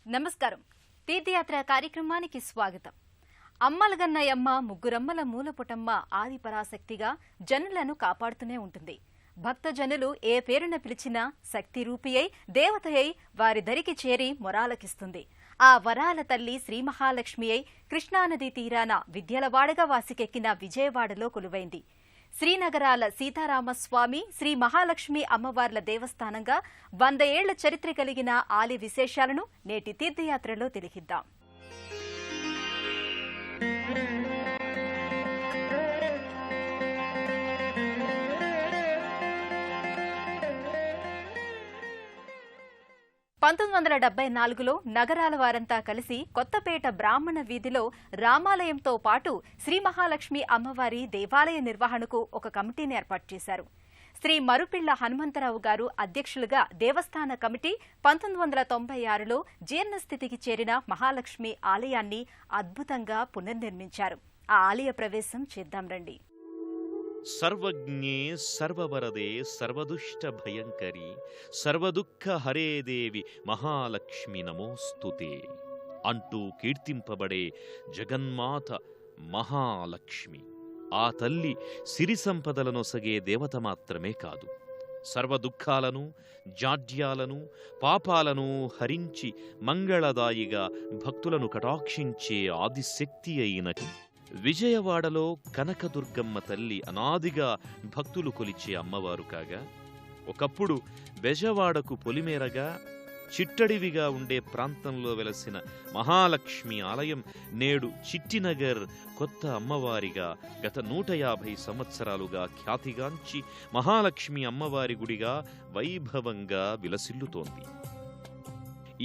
నమస్కారం. తీర్థయాత్ర కార్యక్రమానికి స్వాగతం. అమ్మలగన్నయమ్మ ముగ్గురమ్మల మూలపుటమ్మ ఆది పరాశక్తిగా జనులను కాపాడుతూనే ఉంటుంది. భక్తజనులు ఏ పేరున పిలిచినా శక్తి రూపియై దేవతయై వారి దరికి చేరి మొరాలకిస్తుంది. ఆ వరాల తల్లి శ్రీ మహాలక్ష్మి అయి కృష్ణానదీ తీరాన విద్యలవాడగా వాసికెక్కిన విజయవాడలో కొలువైంది. శ్రీనగరాల సీతారామస్వామి శ్రీ మహాలక్ష్మి అమ్మవార్ల దేవస్థానంగా 100 ఏళ్ల చరిత్ర కలిగిన ఆలయ విశేషాలను నేటి తీర్థయాత్రలో తిలకిద్దాం. లో నగరాల వారంతా కలిసి కొత్తపేట బ్రాహ్మణ వీధిలో రామాలయంతో పాటు శ్రీ మహాలక్ష్మి అమ్మవారి దేవాలయ నిర్వహణకు ఒక కమిటీని ఏర్పాటు చేశారు. శ్రీ మరుపిళ్ల హనుమంతరావు గారు అధ్యక్షులుగా దేవస్థాన కమిటీ 1996లో జీర్ణస్థితికి చేరిన మహాలక్ష్మి ఆలయాన్ని అద్భుతంగా పునర్నిర్మించారు. ఆ ఆలయ ప్రవేశం చేద్దాం రండి. సర్వజ్ఞే సర్వవరదే సర్వదుష్ట భయంకరి సర్వదుఃఖ హరే దేవి మహాలక్ష్మి నమోస్తుతే అంటూ కీర్తింపబడే జగన్మాత మహాలక్ష్మి. ఆ తల్లి సిరి సంపదలనొసగే దేవత మాత్రమే కాదు, సర్వదుఃఖాలను జాడ్యాలను పాపాలను హరించి మంగళదాయిగా భక్తులను కటాక్షించే ఆదిశక్తి అయినది. విజయవాడలో కనకదుర్గమ్మ తల్లి అనాదిగా భక్తులు కొలిచే అమ్మవారు కాగా, ఒకప్పుడు బెజవాడకు పొలిమేరగా చిట్టడివిగా ఉండే ప్రాంతంలో వెలసిన మహాలక్ష్మి ఆలయం నేడు చిట్టినగర్ కొత్త అమ్మవారిగా గత 150 సంవత్సరాలుగా ఖ్యాతిగాంచి మహాలక్ష్మి అమ్మవారి గుడిగా వైభవంగా విలసిల్లుతోంది.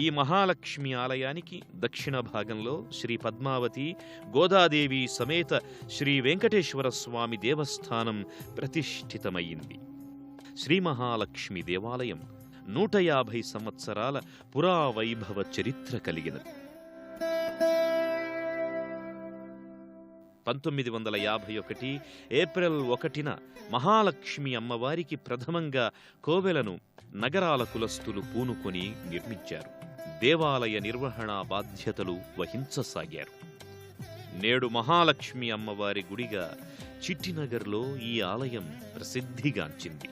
ఈ మహాలక్ష్మి ఆలయానికి దక్షిణ భాగంలో శ్రీ పద్మావతి గోదాదేవి సమేత శ్రీ వెంకటేశ్వర స్వామి దేవస్థానం ప్రతిష్ఠితమయ్యింది. శ్రీ మహాలక్ష్మి దేవాలయం 150 సంవత్సరాల పురావైభవ చరిత్ర కలిగినది. 1951 ఏప్రిల్ 1న మహాలక్ష్మి అమ్మవారికి ప్రథమంగా కోవెలను నగరాల కులస్తులు పూనుకొని నిర్మించారు. దేవాలయ నిర్వహణ బాధ్యతలు వహించసాగారు. నేడు మహాలక్ష్మి అమ్మవారి గుడిగా చిట్టినగర్లో ఈ ఆలయం ప్రసిద్ధిగాంచింది.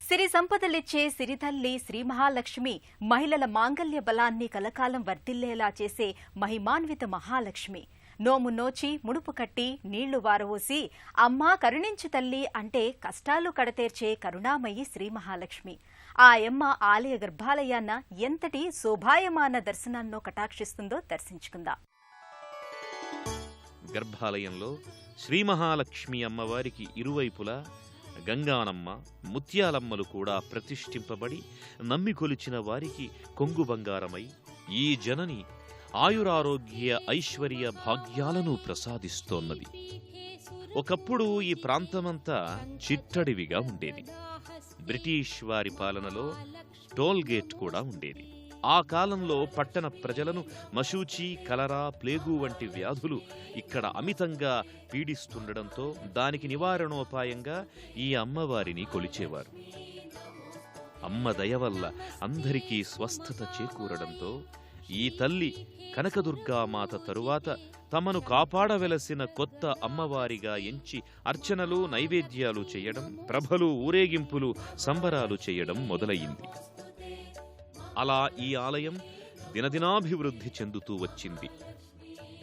సిరి సంపదలిచ్చే సిరితల్లి శ్రీ మహాలక్ష్మి మహిళల మాంగల్య బలాన్ని కలకాలం వర్ధిల్లేలా చేసే మహిమాన్విత మహాలక్ష్మి. నోము నోచి ముడుపు కట్టి నీళ్లు వారవోసి అమ్మా కరుణించు తల్లి అంటే కష్టాలు కడతేర్చే కరుణామయి శ్రీ మహాలక్ష్మి. ఆ అమ్మ ఆలయ గర్భాలయాన్న ఎంతటి శోభాయమాన దర్శనాన్నో కటాక్షిస్తుందో దర్శించుకుందాం. గర్భాలయంలో శ్రీ మహాలక్ష్మి అమ్మవారికి ఇరువైపులా గంగానమ్మ ముత్యాలమ్మలు కూడా ప్రతిష్ఠింపబడి నమ్మి కొలిచిన వారికి కొంగు బంగారమై ఈ జనని ఆయురారోగ్య ఐశ్వర్య భాగ్యాలను ప్రసాదిస్తోన్నది. ఒకప్పుడు ఈ ప్రాంతమంతా చిట్టడివిగా ఉండేది. బ్రిటిష్ వారి పాలనలో టోల్గేట్ కూడా ఉండేది. ఆ కాలంలో పట్టణ ప్రజలను మశూచి, కలరా, ప్లేగు వంటి వ్యాధులు ఇక్కడ అమితంగా పీడిస్తుండడంతో దానికి నివారణోపాయంగా ఈ అమ్మవారిని కొలిచేవారు. అమ్మ దయ వల్ల అందరికీ స్వస్థత చేకూరడంతో ఈ తల్లి కనకదుర్గామాత తరువాత తమను కాపాడవలసిన కొత్త అమ్మవారిగా ఎంచి అర్చనలు, నైవేద్యాలు చేయడం, ప్రభలు, ఊరేగింపులు, సంబరాలు చేయడం మొదలయ్యింది. అలా ఈ ఆలయం దినదినాభివృద్ధి చెందుతూ వచ్చింది.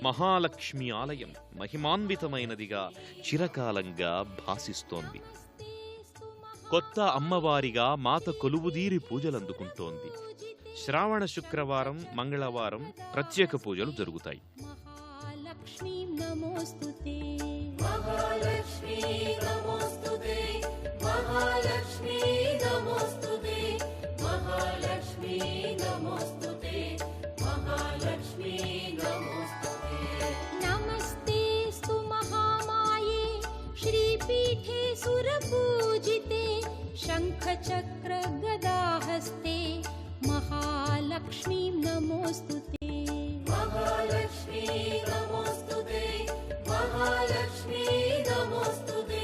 మహాలక్ష్మి ఆలయం మహిమాన్వితమైనదిగా చిరకాలంగా భాసిస్తోంది. కొత్త అమ్మవారిగా మాత కొలువుదీరి పూజలందుకుంటోంది. శ్రావణ శుక్రవారం, మంగళవారం ప్రత్యేక పూజలు జరుగుతాయి. नमस्तेस्तु महामाये श्रीपीठे सुरपूजिते शंखचक्र गदाहस्ते महालक्ष्मी नमोस्तुते महालक्ष्मी नमोस्तुते महालक्ष्मी नमोस्तुते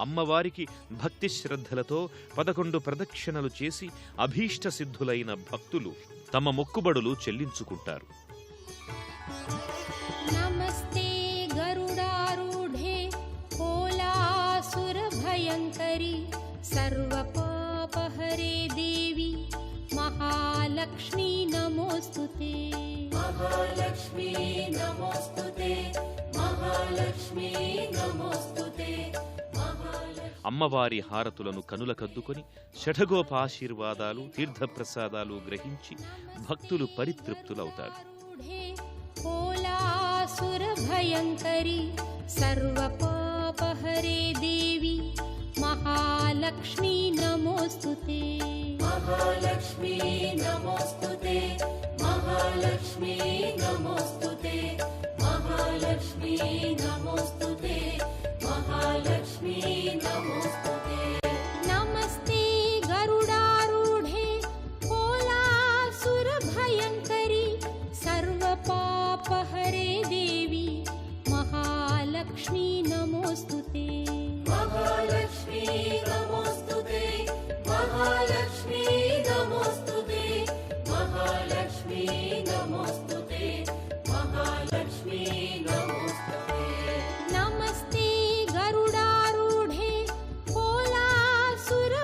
అమ్మవారికి భక్తి శ్రద్ధలతో 11 ప్రదక్షిణలు చేసి అభీష్ట సిద్ధులైన భక్తులు తమ మొక్కుబడులు చెల్లించుకుంటారు. नमस्ते गरुडारूढे कोलासुरभयङ्करि सर्वपापहरे देवी महालक्ष्मी नमोऽस्तुते महालक्ष्मी नमोऽस्तुते महालक्ष्मी नमोऽस्तुते అమ్మవారి హారతులను కనులకద్దుకొని షఠగోపాశీర్వాదాలు తీర్థప్రసాదాలు గ్రహించి భక్తులు పరితృప్తులవుతారు. कोलासुरभयङ्करि सर्वपापहरे देवी महालक्ष्मी नमोऽस्तुते महालक्ष्मी नमोऽस्तुते महालक्ष्मी नमोऽस्तुते महालक्ष्मी नमोऽस्तुते महालक्ष्मी नमोऽस्तुते नमस्ते गरुडारूढे कोलासुरभयङ्करि सर्वपापहरे देवी महालक्ष्मी नमोऽस्तुते महालक्ष्मी नमोऽस्तुते महालक्ष्मी नमोऽस्तुते महालक्ष्मी नमोऽस्तुते महालक्ष्मी नमोऽस्तुते नमस्ते गरुडारूढे कोलासुरभयङ्करि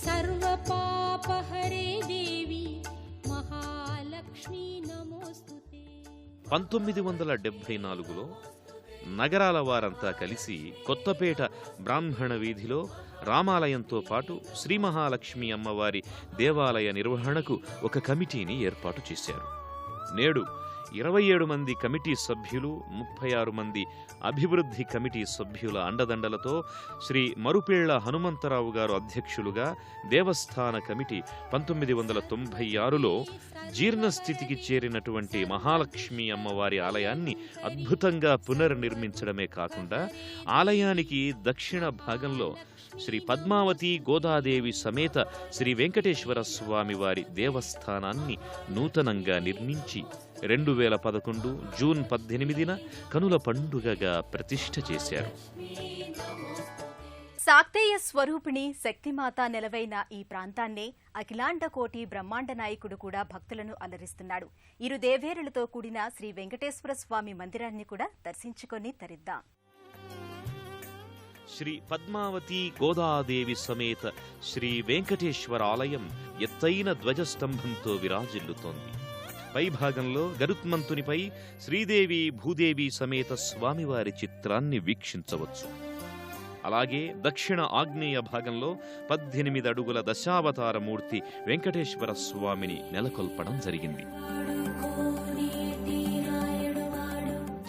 सर्वपापहरे देवी महालक्ष्मी नमोऽस्तुते 1974లో నగరాల వారంతా కలిసి కొత్తపేట బ్రాహ్మణ వీధిలో రామాలయంతో పాటు శ్రీ మహాలక్ష్మి అమ్మవారి దేవాలయ నిర్వహణకు ఒక కమిటీని ఏర్పాటు చేశారు. నేడు 27 మంది కమిటీ సభ్యులు, 36 మంది అభివృద్ధి కమిటీ సభ్యుల అండదండలతో శ్రీ మరుపేళ్ల హనుమంతరావు గారు అధ్యక్షులుగా దేవస్థాన కమిటీ 1996లో జీర్ణస్థితికి చేరినటువంటి మహాలక్ష్మి అమ్మవారి ఆలయాన్ని అద్భుతంగా పునర్నిర్మించడమే కాకుండా ఆలయానికి దక్షిణ భాగంలో శ్రీ పద్మావతి గోదాదేవి సమేత శ్రీ వెంకటేశ్వర స్వామి వారి దేవస్థానాన్ని నూతనంగా నిర్మించి 2011 జూన్ 18న కనుల పండుగగా ప్రతిష్ఠ చేశారు. శాక్తేయ స్వరూపిణి శక్తిమాత నెలవైన ఈ ప్రాంతాన్నే అఖిలాండ కోటి బ్రహ్మాండ నాయకుడు కూడా భక్తులను అలరిస్తున్నాడు. ఇరు దేవేరులతో కూడిన శ్రీ వెంకటేశ్వర స్వామి మందిరాన్ని కూడా దర్శించుకొని తరిద్దాం. శ్రీ పద్మావతి గోదాదేవి సమేత శ్రీ వెంకటేశ్వర ఆలయం ఎత్తైన ధ్వజస్తంభంతో విరాజిల్లుతోంది. పైభాగంలో గరుత్మంతునిపై శ్రీదేవి భూదేవి సమేత స్వామివారి చిత్రాన్ని వీక్షించవచ్చు. అలాగే దక్షిణ ఆగ్నేయ భాగంలో 18 అడుగుల దశావతారమూర్తి వెంకటేశ్వర స్వామిని నెలకొల్పడం జరిగింది.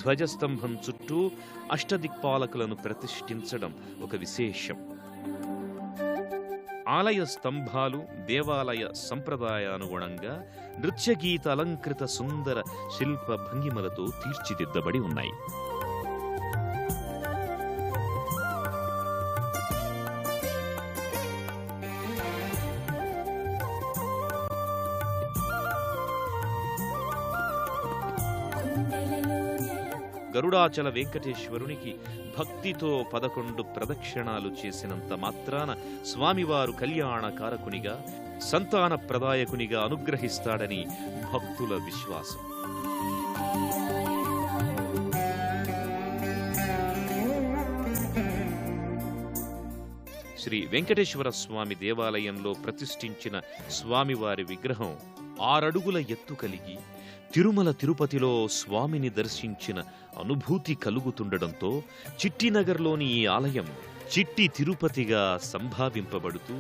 ధ్వజస్తంభం చుట్టూ అష్టదిక్పాలకులను ప్రతిష్ఠించడం ఒక విశేషం. ఆలయ స్తంభాలు దేవాలయ సంప్రదాయానుగుణంగా నృత్యగీత అలంకృత సుందర శిల్ప భంగిమలతో తీర్చిదిద్దబడి ఉన్నాయి. గరుడాచల వెంకటేశ్వరునికి భక్తితో 11 ప్రదక్షిణాలు చేసినంత మాత్రాన స్వామివారు కళ్యాణకారకునిగా సంతాన ప్రదాయకునిగా అనుగ్రహిస్తాడని భక్తుల విశ్వాసం. శ్రీ వెంకటేశ్వర స్వామి దేవాలయంలో ప్రతిష్ఠించిన స్వామివారి విగ్రహం 6 అడుగుల ఎత్తు కలిగి తిరుమల తిరుపతిలో స్వామిని దర్శించిన అనుభూతి కలుగుతుండడంతో చిట్టినగర్లోని ఈ ఆలయం చిట్టి తిరుపతిగా సంభావింపబడుతూ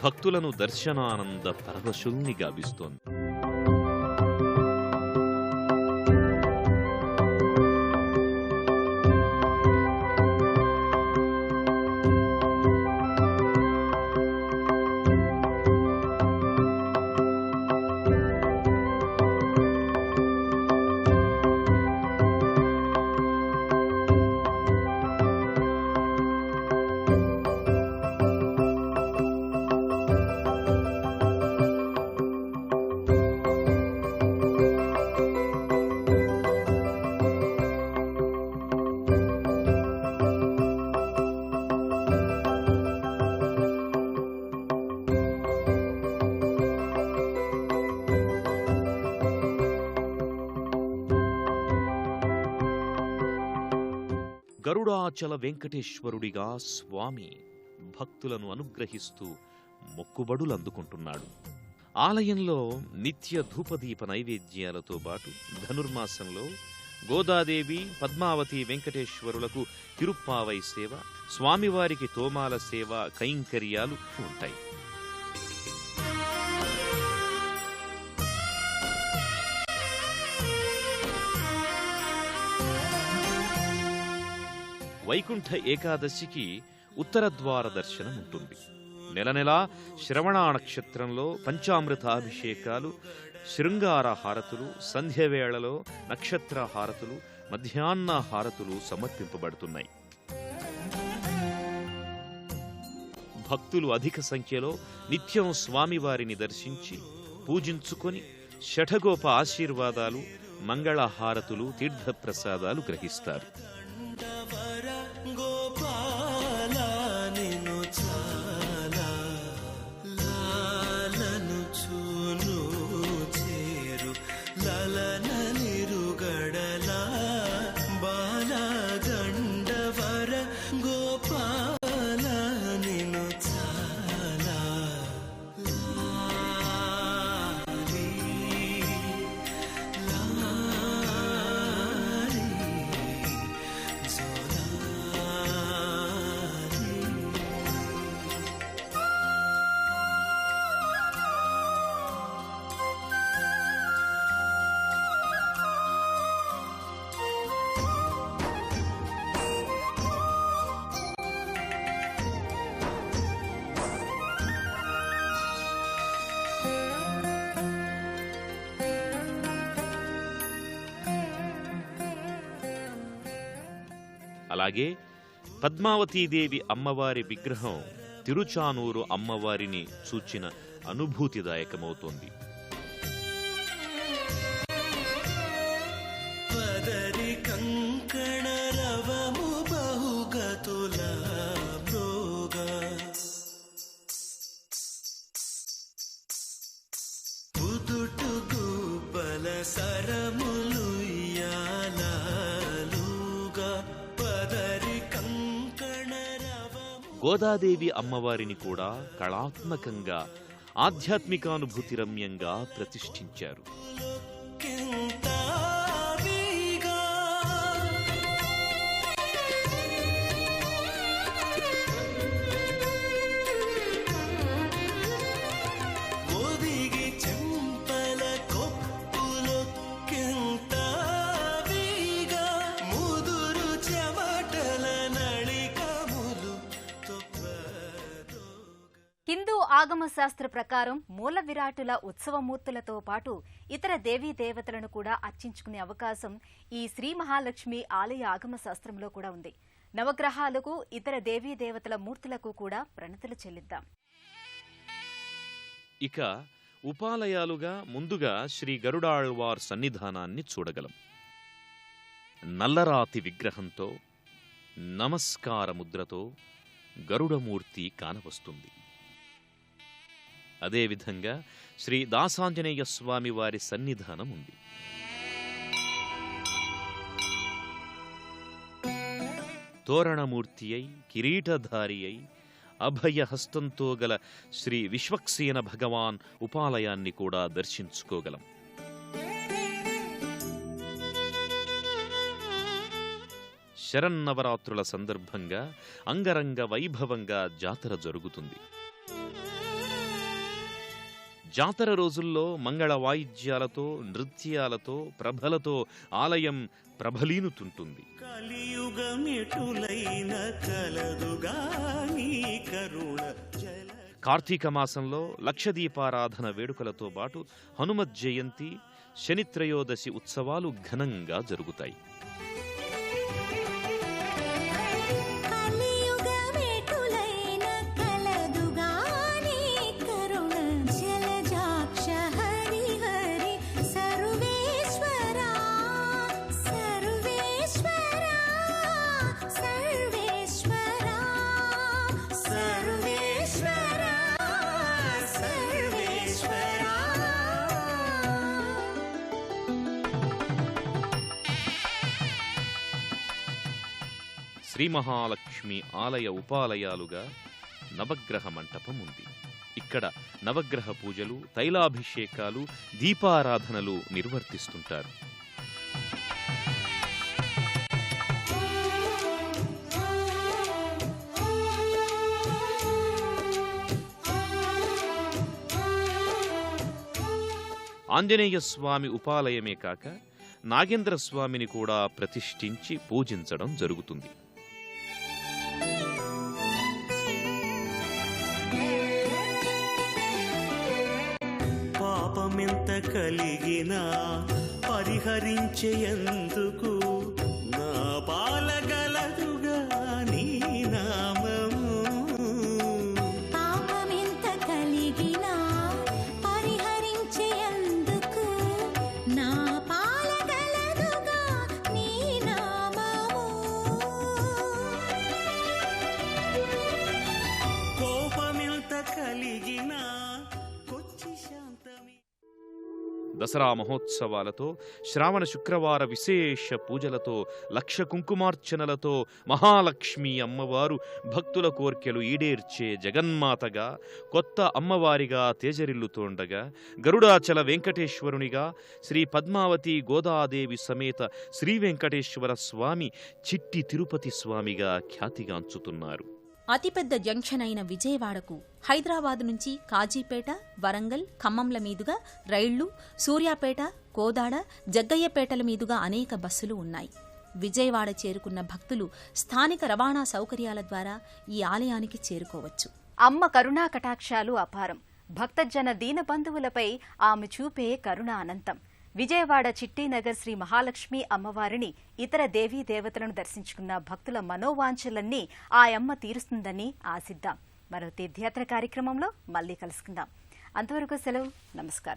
భక్తులను దర్శనానంద పరవశుల్ని గావిస్తోంది. గరుడాచల వెంకటేశ్వరుడిగా స్వామి భక్తులను అనుగ్రహిస్తూ మొక్కుబడులందుకుంటున్నాడు. ఆలయంలో నిత్య ధూపదీప నైవేద్యాలతో పాటు ధనుర్మాసంలో గోదాదేవి, పద్మావతి వెంకటేశ్వరులకు తిరుప్పావై సేవ, స్వామివారికి తోమాల సేవ కైంకర్యాలు ఉంటాయి. వైకుంఠ ఏకాదశికి ఉత్తరద్వార దర్శనం ఉంటుంది. నెల నెలా శ్రవణ నక్షత్రంలో పంచామృతాభిషేకాలు, శృంగార హారతులు, సంధ్యవేళలో నక్షత్ర హారతులు, మధ్యాహ్న హారతులు సమర్పింపబడుతున్నాయి. భక్తులు అధిక సంఖ్యలో నిత్యం స్వామివారిని దర్శించి పూజించుకొని షఠగోప ఆశీర్వాదాలు, మంగళహారతులు, తీర్థప్రసాదాలు గ్రహిస్తారు. అలాగే పద్మావతీదేవి అమ్మవారి విగ్రహం తిరుచానూరు అమ్మవారిని సూచిన అనుభూతిదాయకమవుతోంది. గోదాదేవి అమ్మవారిని కూడా కళాత్మకంగా ఆధ్యాత్మికానుభూతి రమ్యంగా ప్రతిష్ఠించారు. హిందూ ఆగమ శాస్త్ర ప్రకారం మూల విరాటుల ఉత్సవమూర్తులతో పాటు ఇతర దేవీ దేవతలను కూడా అర్చించుకునే అవకాశం ఈ శ్రీ మహాలక్ష్మి ఆలయ ఆగమ శాస్త్రంలో కూడా ఉంది. నవగ్రహాలకు, ఇతర దేవీ దేవతల మూర్తులకు కూడా ప్రణతులు చెల్లిద్దాం. ఇక ఉపాలయాలుగా ముందుగా శ్రీ గరుడాళ్వార్ సన్నిధానాన్ని చూడగలం. నల్లరాతి విగ్రహంతో నమస్కార ముద్రతో గరుడమూర్తి కానవస్తుంది. అదేవిధంగా శ్రీ దాసాంజనేయ స్వామి వారి సన్నిధానం ఉంది. తోరణమూర్తి అయి, కిరీటధారి అయి, అభయహస్తంతో గల శ్రీ విశ్వక్సేన భగవాన్ ఉపాలయాన్ని కూడా దర్శించుకోగలం. శరన్నవరాత్రుల సందర్భంగా అంగరంగ వైభవంగా జాతర జరుగుతుంది. జాతర రోజుల్లో మంగళ వాయిద్యాలతో, నృత్యాలతో, ప్రభలతో ఆలయం ప్రభలీనుతుంటుంది. కార్తీక మాసంలో లక్షదీపారాధన వేడుకలతో పాటు హనుమత్ జయంతి, శనిత్రయోదశి ఉత్సవాలు ఘనంగా జరుగుతాయి. శ్రీ మహాలక్ష్మి ఆలయ ఉపాలయాలుగా నవగ్రహ మంటపం ఉంది. ఇక్కడ నవగ్రహ పూజలు, తైలాభిషేకాలు, దీపారాధనలు నిర్వర్తిస్తుంటారు. ఆంజనేయ స్వామి ఉపాలయమే కాక నాగేంద్ర స్వామిని కూడా ప్రతిష్ఠించి పూజించడం జరుగుతుంది. పాపమెంత కలిగినా పరిహరించేందుకు నా పాలగలదుగా నీ నామము. పాపమెంత కలిగినా పరిహరించేందుకు నా పాలగలదుగా నీ నామము. కోపమెంత కలిగినా కొచ్చి శాంతమి. దసరా మహోత్సవాలతో, శ్రావణ శుక్రవార విశేష పూజలతో, లక్ష కుంకుమార్చనలతో మహాలక్ష్మి అమ్మవారు భక్తుల కోర్కెలు ఈడేర్చే జగన్మాతగా, కొత్త అమ్మవారిగా తేజరిల్లుతోండగా, గరుడాచల వెంకటేశ్వరునిగా, శ్రీ పద్మావతి గోదాదేవి సమేత శ్రీ వెంకటేశ్వర స్వామి చిట్టి తిరుపతి స్వామిగా ఖ్యాతిగాంచుతున్నారు. అతిపెద్ద జంక్షన్ అయిన విజయవాడకు హైదరాబాద్ నుంచి కాజీపేట, వరంగల్, ఖమ్మంల మీదుగా రైళ్లు, సూర్యాపేట, కోదాడ, జగ్గయ్యపేటల మీదుగా అనేక బస్సులు ఉన్నాయి. విజయవాడ చేరుకున్న భక్తులు స్థానిక రవాణా సౌకర్యాల ద్వారా ఈ ఆలయానికి చేరుకోవచ్చు. అమ్మ కరుణా కటాక్షాలు అపారం. భక్తజన దీనబంధువులపై ఆమె చూపే కరుణ అనంతం. విజయవాడ చిట్టినగర్ శ్రీ మహాలక్ష్మి అమ్మవారిని, ఇతర దేవీ దేవతలను దర్శించుకున్న భక్తుల మనోవాంఛలన్నీ ఆ అమ్మ తీరుస్తుందని ఆశిద్దాం. మరో తీర్థయాత్ర కార్యక్రమంలో మళ్లీ కలుసుకుందాం. అంతవరకు సెలవు. నమస్కారం.